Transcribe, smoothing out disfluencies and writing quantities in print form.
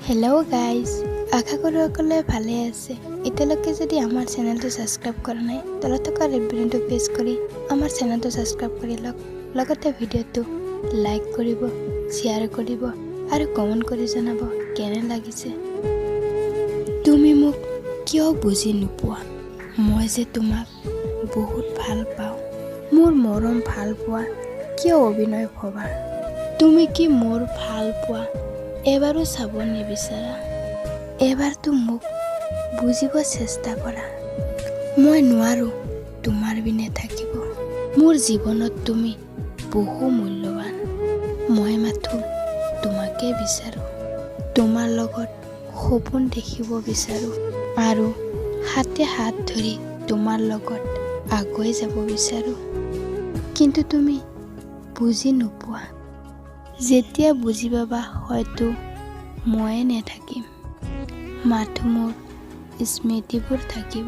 Hello' guys, আশা কৰোঁ সকলোৱে ভালে আছে। এতিয়ালৈকে যদি আমাৰ চেনেলটো ছাবস্ক্ৰাইব কৰা নাই, তলত থকা ৰেড বাটনটো প্ৰেছ কৰি আমাৰ চেনেলটো ছাবস্ক্ৰাইব কৰি লওক। লগতে ভিডিঅ'টো লাইক কৰিব, শ্বেয়াৰ কৰিব আৰু কমেণ্ট কৰি জনাব কেনে লাগিছে। তুমি মোক কিয় বুজি নোপোৱা? মই যে তোমাক বহুত ভাল পাওঁ। মোৰ মৰম ভাল পোৱা কিয় অভিনয় ভবা? তুমি কি মোৰ ভাল পোৱা এবাৰো চাব নিবিচাৰা? এবাৰতো মোক বুজিব চেষ্টা কৰা। মই নোৱাৰোঁ তোমাৰ বিনে থাকিব। মোৰ জীৱনত তুমি বহু মূল্যৱান। মই মাথো তোমাকে বিচাৰোঁ। তোমাৰ লগত সপোন দেখিব বিচাৰোঁ আৰু হাতে হাত ধৰি তোমাৰ লগত আগুৱাই যাব বিচাৰোঁ। কিন্তু তুমি বুজি নোপোৱা। যেতিয়া বুজি পাবা হয়তো ময়ে নাথাকিম, মাথো মোৰ স্মৃতিবোৰ থাকিব।